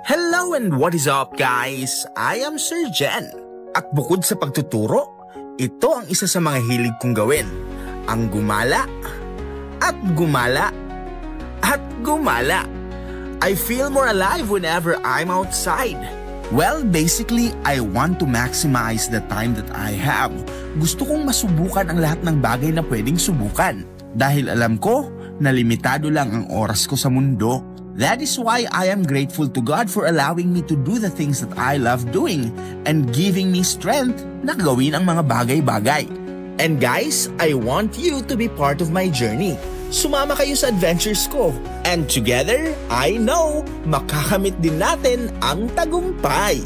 Hello and what is up guys? I am Sir Jen. At bukod sa pagtuturo, ito ang isa sa mga hilig kong gawin. Ang gumala, at gumala, at gumala. I feel more alive whenever I'm outside. Well, basically, I want to maximize the time that I have. Gusto kong masubukan ang lahat ng bagay na pwedeng subukan. Dahil alam ko na limitado lang ang oras ko sa mundo. That is why I am grateful to God for allowing me to do the things that I love doing and giving me strength na gawin ang mga bagay-bagay. And guys, I want you to be part of my journey. Sumama kayo sa adventures ko. And together, I know, makakamit din natin ang tagumpay.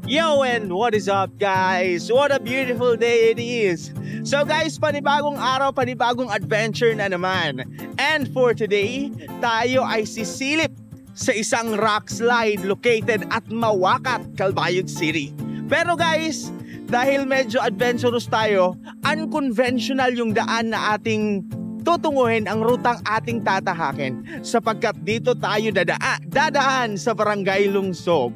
Yo, and what is up guys? What a beautiful day it is. So guys, panibagong araw, panibagong adventure na naman. And for today, tayo ay sisilip sa isang rock slide located at Mawakat, Calbayog City. Pero guys, dahil medyo adventurous tayo, unconventional yung daan na ating tutunguhin, ang rutang ating tatahakin, sapagkat dito tayo dadaan sa Barangay Lungsod.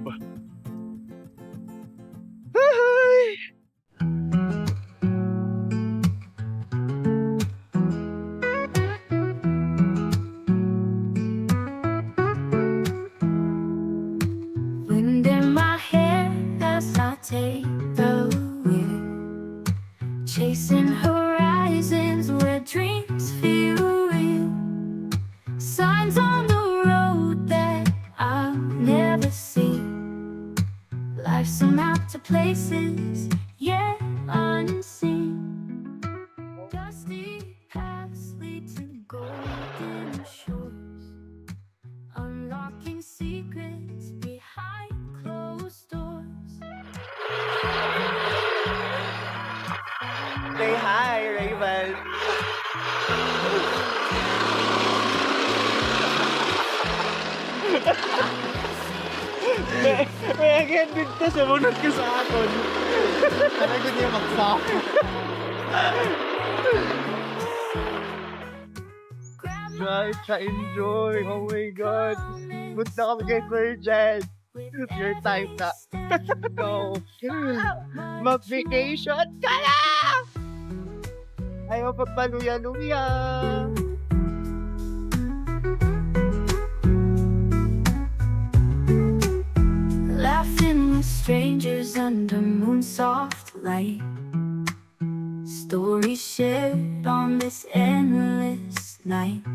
Wind in my hair as I take the wheel, chasing horizons where dreams feel real. Signs on the road that I'll never see. Life's a map to places yet unseen. Dusty paths lead to golden shores, unlocking secrets behind closed doors. Say hi, Raven. May again dito, sumunod ka sa akin. Talaga niya magsak. Try, enjoy. Oh my God. Punta kami kay Sir Jen. Your time na. Go. Mag-vacation ka na! Ay, mapagpaluya-luya. Laughing with strangers under moon soft light. Stories shared on this endless night.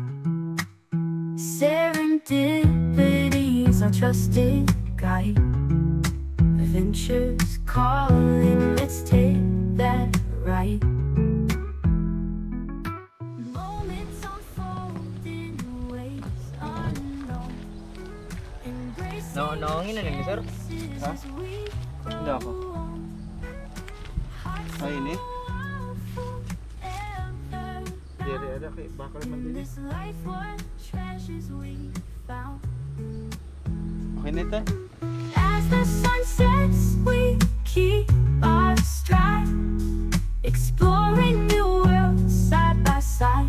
Serendipity is our trusted guide. Adventures calling, let's take that ride. Moments unfold in ways unknown. Naongin na lang, sir? Ha? Hindi ako. Ay, ini? Diri, ada kay bakal man din. Okay na ito? As the sun sets, we keep our stride, exploring new worlds side by side.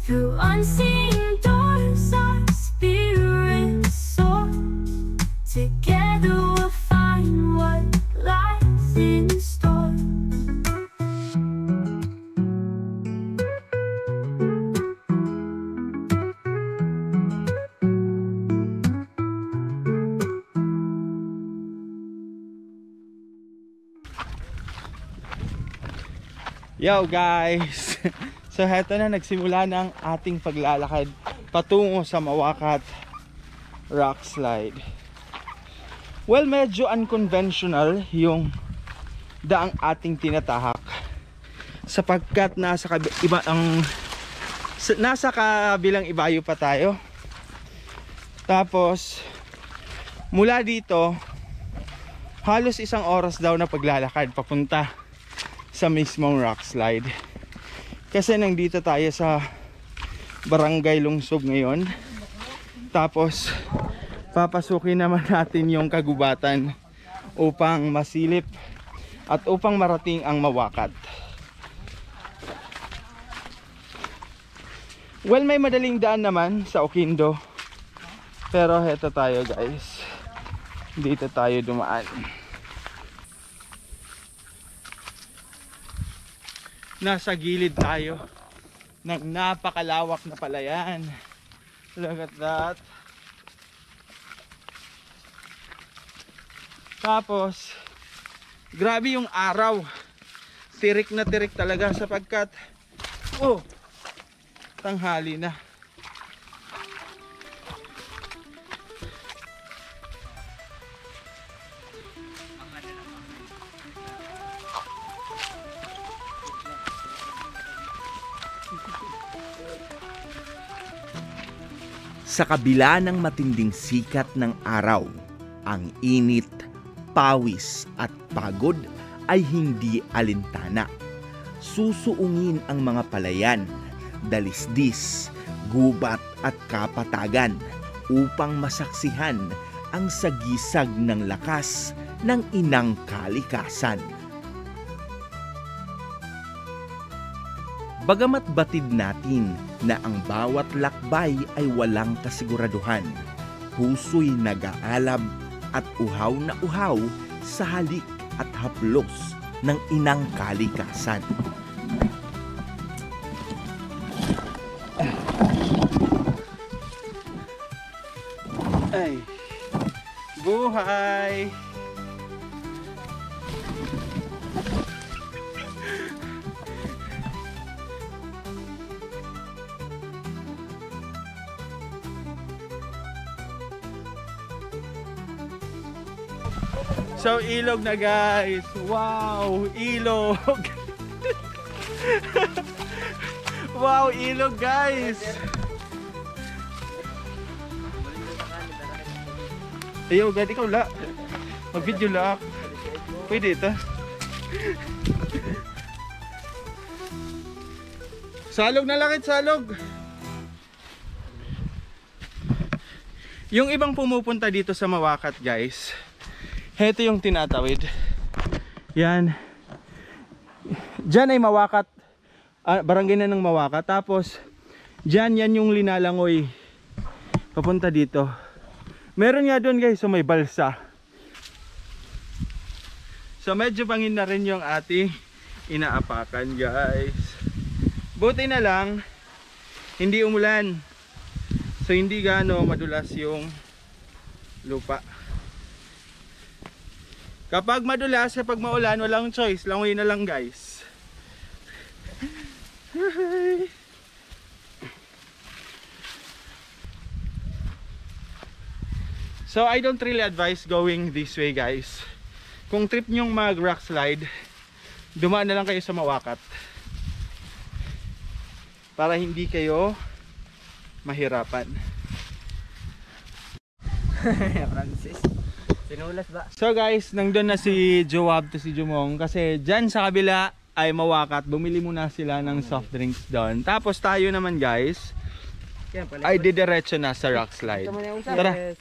Through unseen doors, our spirits soar. Together we'll find what lies in store. Yo guys! So heto na, nagsimula na ang ating paglalakad patungo sa Mawakat Rock Slide. Well, medyo unconventional yung daang ating tinatahak, sapagkat nasa kabilang ibayo pa tayo. Tapos mula dito halos 1 oras daw na paglalakad papunta sa mismong rock slide. Kasi nandito tayo sa Barangay Lungsog ngayon. Tapos papasukin naman natin yung kagubatan upang masilip at upang marating ang Mawakat. Well, may madaling daan naman sa Oquindo. Pero heto tayo guys. Dito tayo dumaan. Nasa gilid tayo ng napakalawak na palayan. Look at that. Tapos grabe yung araw. Tirik na tirik talaga sapagkat tanghali na. Sa kabila ng matinding sikat ng araw, ang init, pawis at pagod ay hindi alintana. Susuungin ang mga palayan, dalisdis, gubat at kapatagan upang masaksihan ang sagisag ng lakas ng inang kalikasan. Bagamat batid natin na ang bawat lakbay ay walang kasiguraduhan, puso'y nag-aalab at uhaw na uhaw sa halik at haplos ng inang kalikasan. Ay, buhay! So ilog na guys. Wow, ilog. Wow, ilog guys. Ayaw, gad ikaw la. Mag-video la. Pwede ito. Salog na lakit, salog. Yung ibang pumupunta dito sa Mawakat guys, heto yung tinatawid. Yan. Diyan ay Mawakat. Barangay na ng Mawakat. Tapos, diyan yan yung linalangoy. Papunta dito. Meron nga doon guys, so may balsa. So medyo bangin na rin yung ating inaapakan guys. Buti na lang, hindi umulan. So hindi gaano madulas yung lupa. Kapag madulas, kapag maulan, walang choice. Langoy na lang guys. So I don't really advise going this way guys. Kung trip nyong mag rock slide, dumaan na lang kayo sa Mawakat. Para hindi kayo mahirapan. Francis. Sinulas ba? So guys, nandun na si Joab to si Jumong. Kasi dyan sa kabila ay Mawakat. Bumili muna sila ng soft drinks doon. Tapos tayo naman guys ay didiretso na sa rock slide. Tara!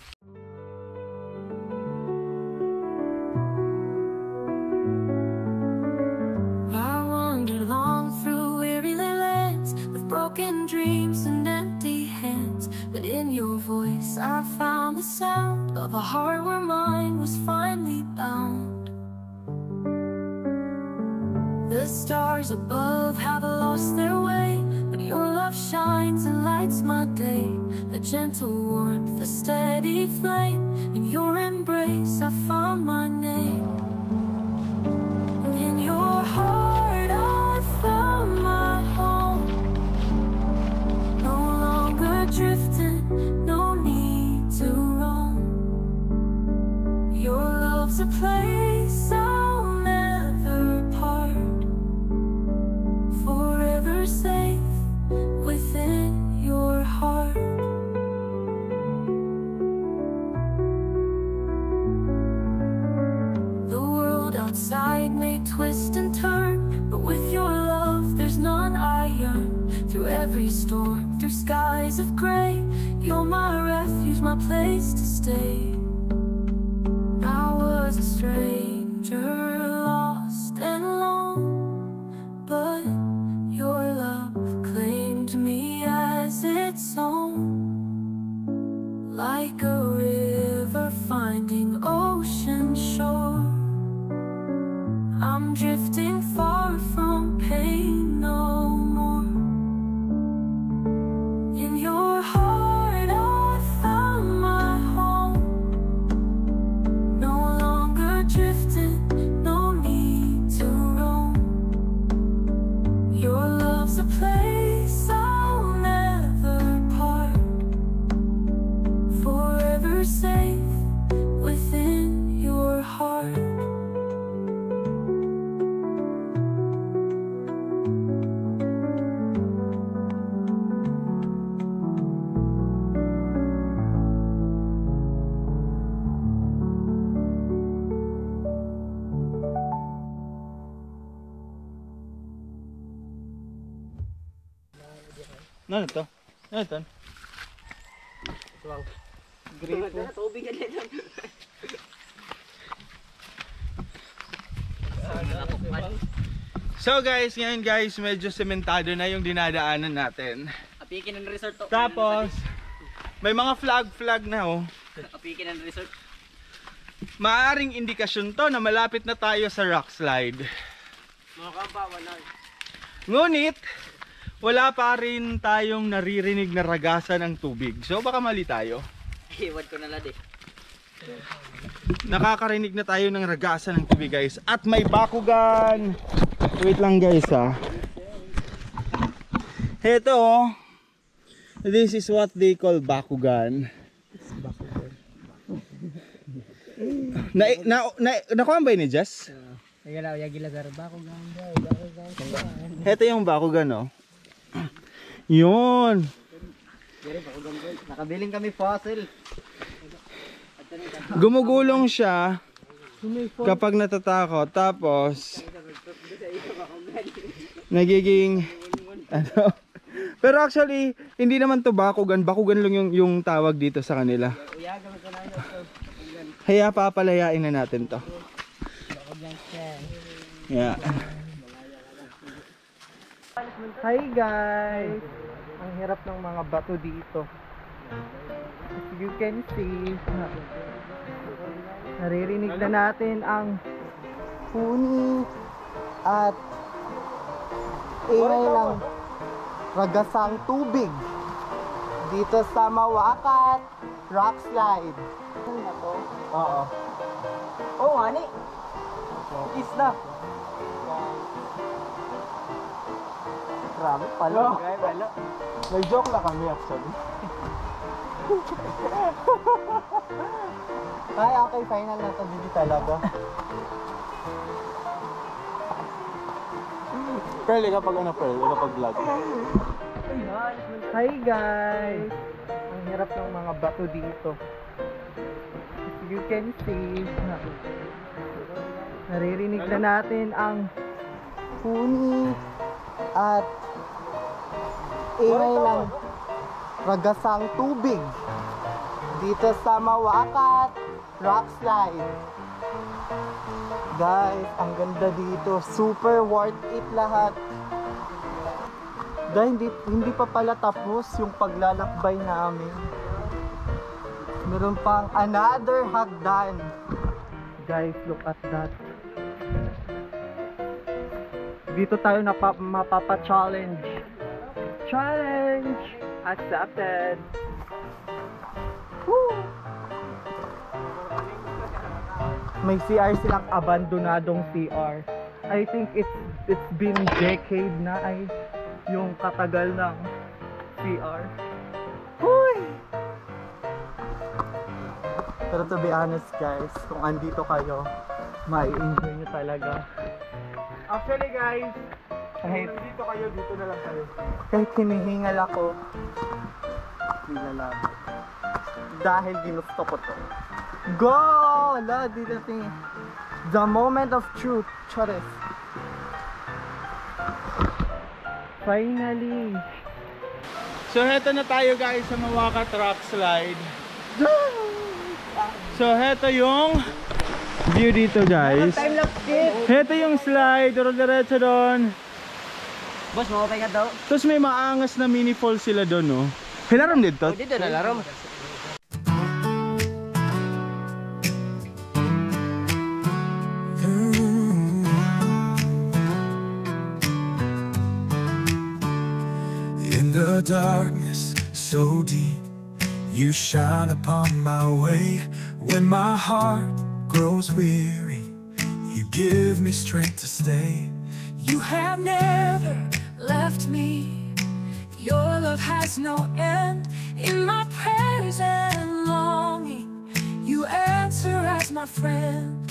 Broken dreams and empty hands, but in your voice I found the sound of a heart where mine was finally bound. The stars above have lost their way, but your love shines and lights my day. The gentle warmth, the steady flame, in your embrace I found my name. In your heart I found my home. Drifting, no need to roam. Your love's a place I'll never part, forever safe within your heart. may twist and turn, but with your love there's none I yearn. Through every storm, through skies of gray, you're my refuge, my place to stay. I was a stranger, lost and alone, but your love claimed me as its own. Like a river finding ocean shore, I'm drifting far from pain no more. In your heart I found my home. No longer drifting, no need to roam. Your love's a place I'll never part, forever safe within your heart. Ano to? Ano to? Wow. Gripo. Tubig yan dito. So guys, ngayon guys, medyo sementado na yung dinadaanan natin. Apikin ng resort to. Tapos, may mga flag na oh. Apikin ng resort. Maaring indikasyon to na malapit na tayo sa rock slide. Mga kamba, wala. Ngunit, wala pa rin tayong naririnig na ragasan ng tubig. So baka mali tayo. Iwan ko na lang eh. Nakakarinig na tayo ng ragasan ng tubig guys. At may bakugan. Wait lang guys ha. Heto oh. This is what they call bakugan. Nakuha ba yun ni Jess? Heto yung bakugan oh. Yun. Nakabiling kami fossil. Gumugulong siya kapag natatakot. Tapos nagiging ano. Pero actually hindi naman to bakugan. Bakugan lang yung tawag dito sa kanila. Kaya papalayain na natin to. Yeah. Hi guys! Ang hirap ng mga bato dito. As you can see, naririnig na natin ang huni at ingay ng ragasang tubig dito sa Mawakat Rock Slide. Oo. Oh, honey! Is na! Grabe pala. May joke lang kami actually. Ay, okay, final na to dito talaga. Pearl, kapag ano Pearl? Kapag vlog. Hi guys! Ang hirap ng mga bato dito. As you can see, naririnig na natin ang huni at ingay ng ragasang tubig dito sa Mawakat Rock Slide. Guys, ang ganda dito. Super worth it lahat. Dahil hindi pa pala tapos yung paglalakbay namin. Meron pang another hagdan. Guys, look at that. Dito tayo mapapa-challenge. Challenge accepted. Woo! May CR silang abandonadong CR. I think it's been decade na ay yung katagal ng CR. Huy! Pero to be honest guys, kung andito kayo, mai-enjoy nyo talaga. Actually guys, Kahit, dito kayo, dito na lang kayo. kahit hinihingal ako, nilalapit. Dahil ginusto ko to. Go! Wala, di natin. The moment of truth, Chores. Finally. So heto na tayo guys sa Mawaka Rock Slide. So heto yung view dito guys. Heto yung slide, diretso doon. Boss, mawapay ka daw? Tapos may maangas na mini fall sila doon, no? Hilaram dito? Dito na larom. In the darkness so deep, you shine upon my way. When my heart grows weary, you give me strength to stay. You have never left me. Your love has no end. In my prayers and longing, you answer as my friend.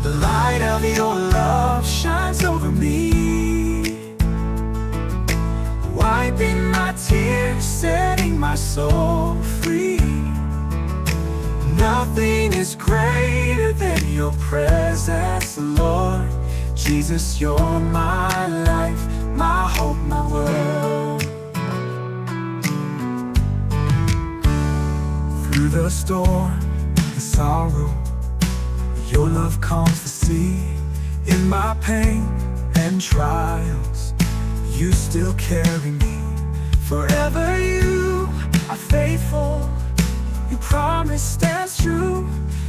The light of your love shines over me, wiping my tears, setting my soul free. Nothing is greater than your presence, Lord. Jesus, you're my life, my hope, my world. Through the storm and sorrow, your love calms the sea. In my pain and trials, you still carry me. Forever you are faithful, your promise stands true.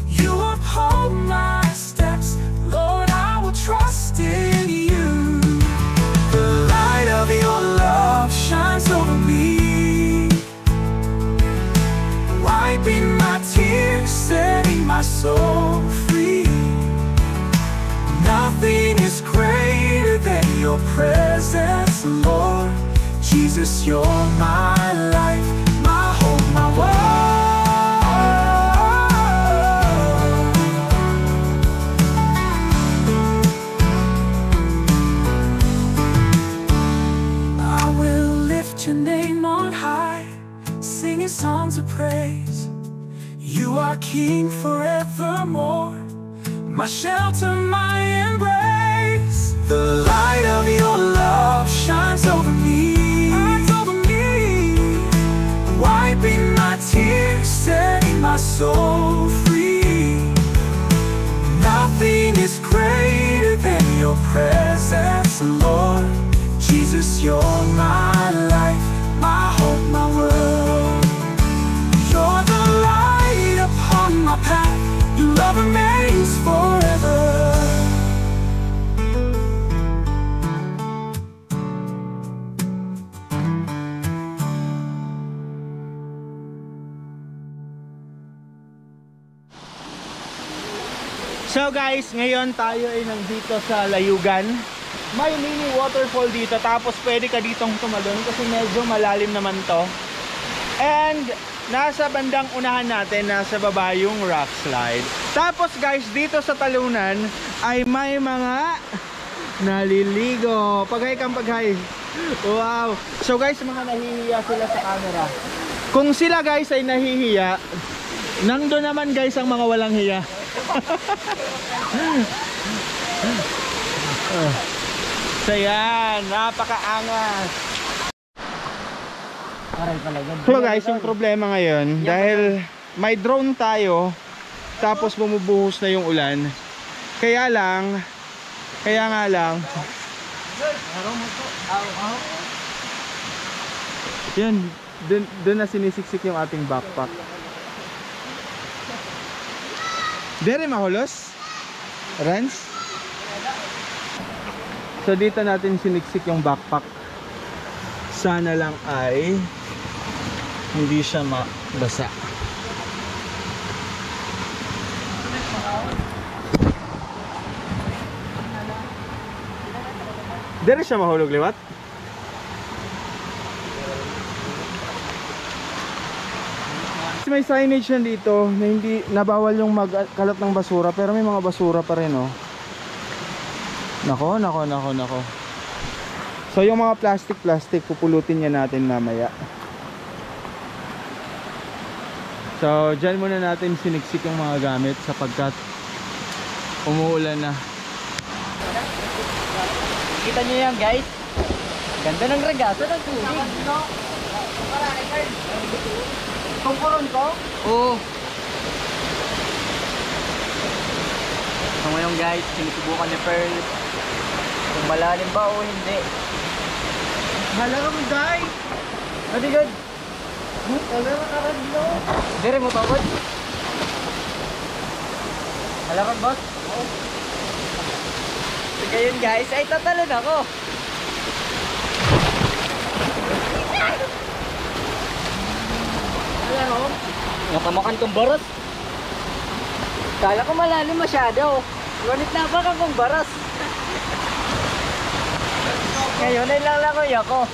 You uphold my steps, Lord, I will trust in you. The light of your love shines over me, wiping my tears, setting my soul free. Nothing is greater than your presence, Lord. Jesus, you're my life, my hope, my world. I will lift your name on high, singing songs of praise. You are King forevermore, my shelter, my embrace. The light of your love shines over me, wiping my tears, setting my soul free. Nothing is greater than your presence, Lord. Jesus, you're my life, my hope, my world. You're the light upon my path, your love remains forever. So guys, ngayon tayo ay nandito sa Layugan. May mini waterfall dito, tapos pwede ka ditong tumalon kasi medyo malalim naman to. And nasa bandang unahan natin, nasa baba yung rock slide. Tapos guys, dito sa talunan ay may mga naliligo. Paghay kang paghay. Wow. So guys, mga nahihiya sila sa camera. Kung sila guys ay nahihiya, nandun naman guys ang mga walang hiya. So yan, napakaangas. So guys, yung problema ngayon, dahil may drone tayo, tapos bumubuhos na yung ulan. Kaya nga lang yan, dun na sinisiksik yung ating backpack. Dere mahulos? Rans? So dito natin siniksik yung backpack. Sana lang ay hindi siya mabasa. Dere siya mahulog liwat? May signage yan dito na hindi nabawal yung magkalat ng basura, pero may mga basura pa rin, oh. Nako. So yung mga plastic pupulutin niya natin mamaya. So dyan muna natin siniksik yung mga gamit sapagkat Umuulan na. Kita nyo yan guys. Ganda ng ragasa ng tubig. Kumpulon ko? Oo. So ngayon guys, sinusubukan ni Pearl kung malalim ba o hindi. Halaga mo, guys! Hindi good. Halaga ka rin, no? Dire mo tawad. Halakan boss? Oo. So ngayon guys, ay tatalon ako. Ano? Nakamakan kong baras. Kala ko malalim masyado. Ngunit napakan kong baras. Ngayon ay lalakoy ako.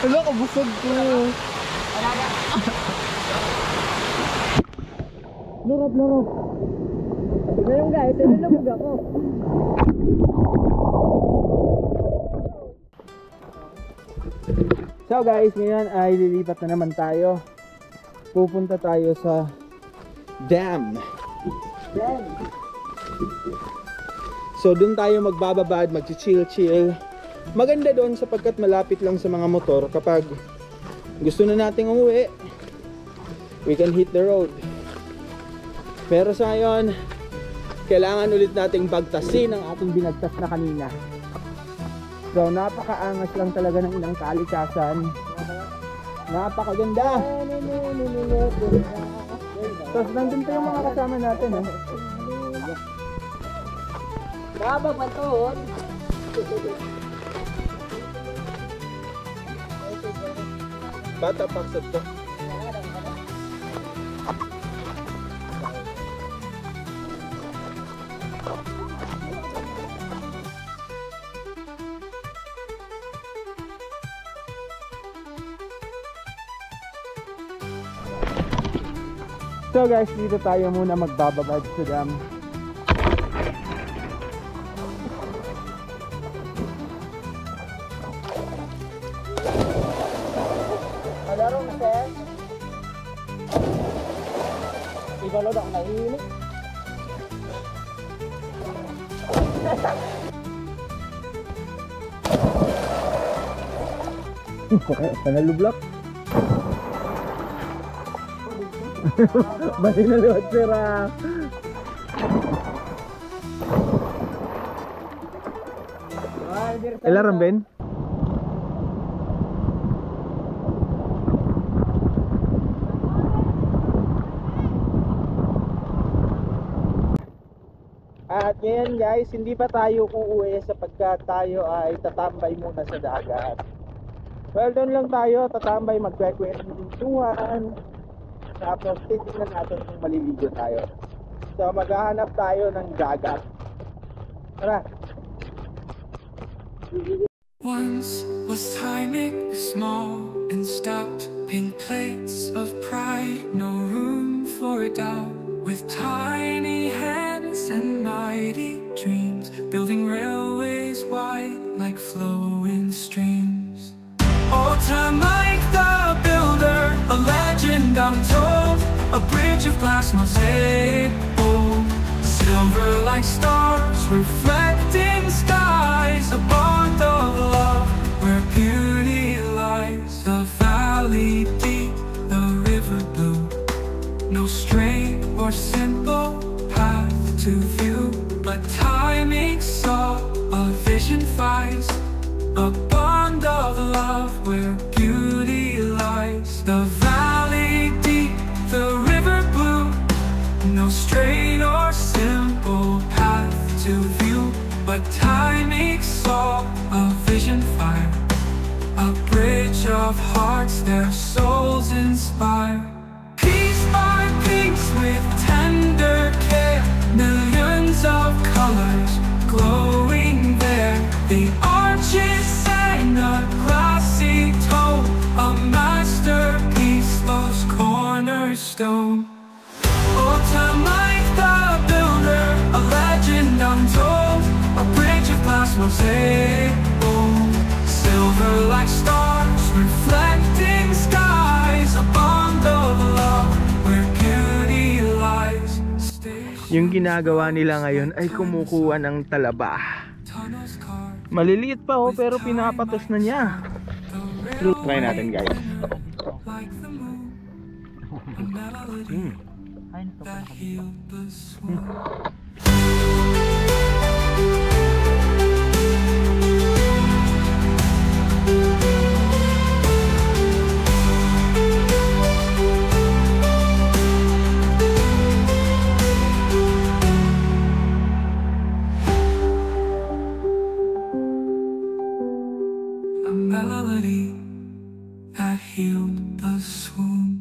Wala, kabusog ko. Lurap. Ngayon guys, ay nilabog ako. So guys, ngayon ay lilipat na naman tayo. Pupunta tayo sa dam. So doon tayo magbababad, mag-chill. Maganda doon sapagkat malapit lang sa mga motor. Kapag gusto na nating umuwi, we can hit the road. Pero sa ngayon, kailangan ulit nating bagtasin ang ating binagtas na kanina. So napakaangas lang talaga ng ilang kalikasan. Napakaganda. Tapos nandun pa yung mga kasama natin, eh. Baba pa to. Bata paksat to. So guys, dito tayo muna magbababad sa dam. Malaro na sir. Igalo na ang nahihili. Panalublak. Bali na liwat sira. Elaran Ben? At ngayon guys, hindi pa tayo uuwi sapagkat tayo ay tatambay muna sa dagat. Well, doon lang tayo tatambay, magkwekwentuhan. Tapos titignan natin kung maliligo tayo. So maghahanap tayo ng dagat. Tara! Once was timing small and stopped in plates of pride. No room for doubt. With tiny hands and mighty dreams, building railways wide like flowing streams. Old time like the builder, a legend untold, a bridge of glass mosaic, bold, silver like stars, reflecting skies, a bond of love where beauty lies. The valley deep, the river blue, no straight or simple path to view, but timing saw a vision flies, a bond of love where beauty lies. The valley deep, the river blue, no straight or simple path to view, but timing saw a vision fire, a bridge of hearts their souls inspire. Piece by piece with tender care, millions of colors glowing there. The arches sang a glassy tone, a masterpiece, those cornerstone. Old time like the builder, a legend untold, a bridge of glass mosaic, bold, silver like stars, reflecting skies, a bond of love where beauty lies. Yung ginagawa nila ngayon ay kumukuha ng talaba. Maliliit pa oh, pero pinapatos na niya. Try natin guys. A melody that healed the swoon.